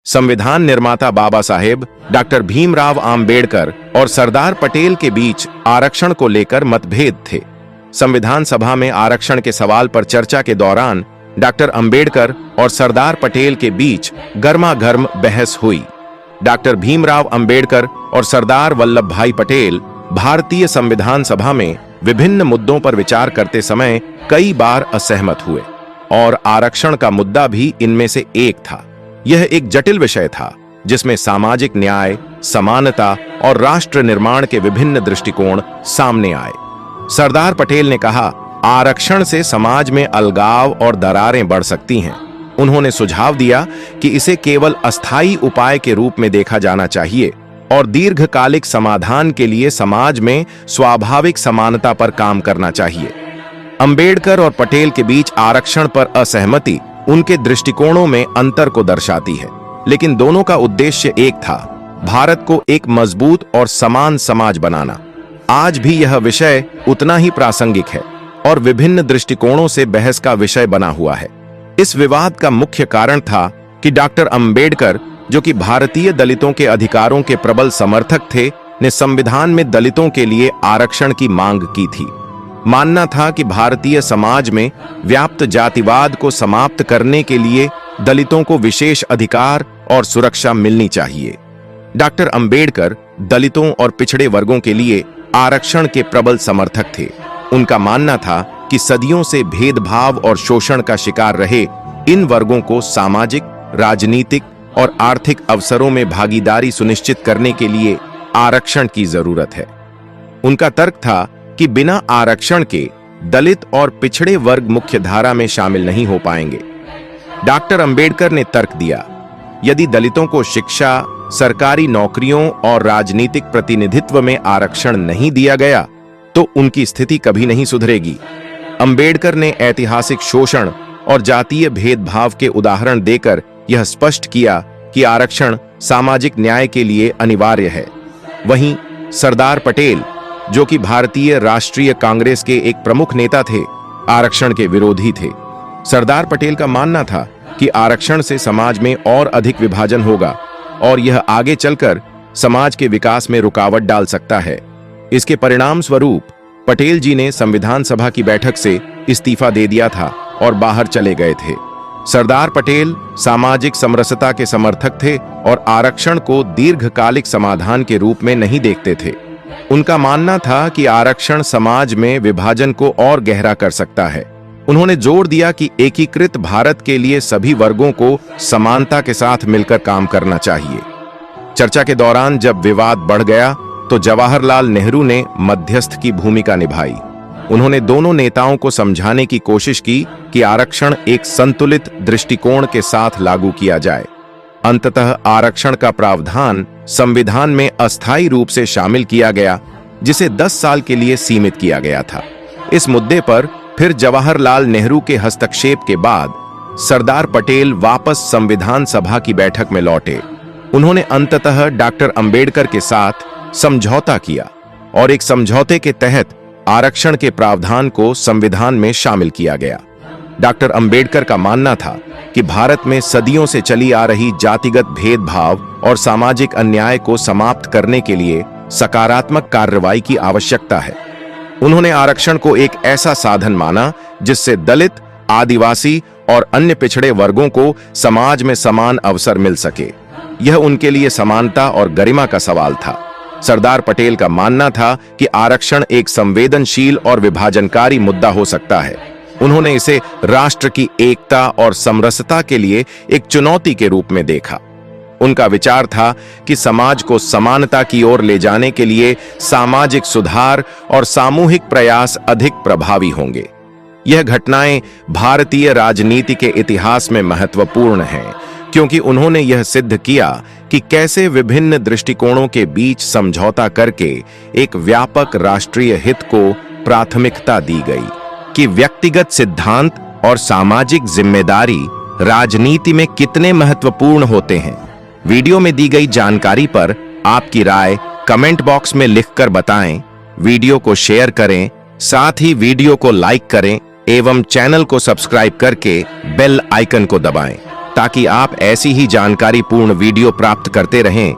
संविधान निर्माता बाबा साहेब डॉक्टर भीमराव आम्बेडकर और सरदार पटेल के बीच आरक्षण को लेकर मतभेद थे। संविधान सभा में आरक्षण के सवाल पर चर्चा के दौरान डॉक्टर अंबेडकर और सरदार पटेल के बीच गर्मागर्म बहस हुई। डॉक्टर भीमराव अंबेडकर और सरदार वल्लभ भाई पटेल भारतीय संविधान सभा में विभिन्न मुद्दों पर विचार करते समय कई बार असहमत हुए और आरक्षण का मुद्दा भी इनमें से एक था। यह एक जटिल विषय था जिसमें सामाजिक न्याय, समानता और राष्ट्र निर्माण के विभिन्न दृष्टिकोण सामने आए। सरदार पटेल ने कहा, आरक्षण से समाज में अलगाव और दरारें बढ़ सकती हैं। उन्होंने सुझाव दिया कि इसे केवल अस्थायी उपाय के रूप में देखा जाना चाहिए और दीर्घकालिक समाधान के लिए समाज में स्वाभाविक समानता पर काम करना चाहिए। अंबेडकर और पटेल के बीच आरक्षण पर असहमति उनके दृष्टिकोणों में अंतर को दर्शाती है, लेकिन दोनों का उद्देश्य एक था, भारत को एक मजबूत और समान समाज बनाना। आज भी यह विषय उतना ही प्रासंगिक है और विभिन्न दृष्टिकोणों से बहस का विषय बना हुआ है। इस विवाद का मुख्य कारण था कि डॉक्टर अंबेडकर, जो कि भारतीय दलितों के अधिकारों के प्रबल समर्थक थे, ने संविधान में दलितों के लिए आरक्षण की मांग की थी। मानना था कि भारतीय समाज में व्याप्त जातिवाद को समाप्त करने के लिए दलितों को विशेष अधिकार और सुरक्षा मिलनी चाहिए। डॉक्टर अंबेडकर दलितों और पिछड़े वर्गों के लिए आरक्षण के प्रबल समर्थक थे। उनका मानना था कि सदियों से भेदभाव और शोषण का शिकार रहे इन वर्गों को सामाजिक, राजनीतिक और आर्थिक अवसरों में भागीदारी सुनिश्चित करने के लिए आरक्षण की जरूरत है। उनका तर्क था कि बिना आरक्षण के दलित और पिछड़े वर्ग मुख्यधारा में शामिल नहीं हो पाएंगे। डॉक्टर अंबेडकर ने तर्क दिया, यदि दलितों को शिक्षा, सरकारी नौकरियों और राजनीतिक प्रतिनिधित्व में आरक्षण नहीं दिया गया तो उनकी स्थिति कभी नहीं सुधरेगी। अंबेडकर ने ऐतिहासिक शोषण और जातीय भेदभाव के उदाहरण देकर यह स्पष्ट किया कि आरक्षण सामाजिक न्याय के लिए अनिवार्य है। वहीं सरदार पटेल, जो कि भारतीय राष्ट्रीय कांग्रेस के एक प्रमुख नेता थे, आरक्षण के विरोधी थे। सरदार पटेल का मानना था कि आरक्षण से समाज में और अधिक विभाजन होगा और यह आगे चलकर समाज के विकास में रुकावट डाल सकता है। इसके परिणाम स्वरूप पटेल जी ने संविधान सभा की बैठक से इस्तीफा दे दिया था और बाहर चले गए थे। सरदार पटेल सामाजिक समरसता के समर्थक थे और आरक्षण को दीर्घकालिक समाधान के रूप में नहीं देखते थे। उनका मानना था कि आरक्षण समाज में विभाजन को और गहरा कर सकता है। उन्होंने जोर दिया कि एकीकृत भारत के लिए सभी वर्गों को समानता के साथ मिलकर काम करना चाहिए। चर्चा के दौरान जब विवाद बढ़ गया तो जवाहरलाल नेहरू ने मध्यस्थ की भूमिका निभाई। उन्होंने दोनों नेताओं को समझाने की कोशिश की कि आरक्षण एक संतुलित दृष्टिकोण के साथ लागू किया जाए। अंततः आरक्षण का प्रावधान संविधान में अस्थायी रूप से शामिल किया गया, जिसे 10 साल के लिए सीमित किया गया था। इस मुद्दे पर फिर जवाहरलाल नेहरू के हस्तक्षेप के बाद सरदार पटेल वापस संविधान सभा की बैठक में लौटे। उन्होंने अंततः डॉक्टर अंबेडकर के साथ समझौता किया और एक समझौते के तहत आरक्षण के प्रावधान को संविधान में शामिल किया गया। डॉक्टर अंबेडकर का मानना था कि भारत में सदियों से चली आ रही जातिगत भेदभाव और सामाजिक अन्याय को समाप्त करने के लिए सकारात्मक कार्रवाई की आवश्यकता है। उन्होंने आरक्षण को एक ऐसा साधन माना जिससे दलित, आदिवासी और अन्य पिछड़े वर्गों को समाज में समान अवसर मिल सके। यह उनके लिए समानता और गरिमा का सवाल था। सरदार पटेल का मानना था कि आरक्षण एक संवेदनशील और विभाजनकारी मुद्दा हो सकता है। उन्होंने इसे राष्ट्र की एकता और समरसता के लिए एक चुनौती के रूप में देखा। उनका विचार था कि समाज को समानता की ओर ले जाने के लिए सामाजिक सुधार और सामूहिक प्रयास अधिक प्रभावी होंगे। यह घटनाएं भारतीय राजनीति के इतिहास में महत्वपूर्ण हैं, क्योंकि उन्होंने यह सिद्ध किया कि कैसे विभिन्न दृष्टिकोणों के बीच समझौता करके एक व्यापक राष्ट्रीय हित को प्राथमिकता दी गई, कि व्यक्तिगत सिद्धांत और सामाजिक जिम्मेदारी राजनीति में कितने महत्वपूर्ण होते हैं। वीडियो में दी गई जानकारी पर आपकी राय कमेंट बॉक्स में लिखकर बताएं। वीडियो को शेयर करें, साथ ही वीडियो को लाइक करें एवं चैनल को सब्सक्राइब करके बेल आइकन को दबाएं ताकि आप ऐसी ही जानकारी पूर्ण वीडियो प्राप्त करते रहें।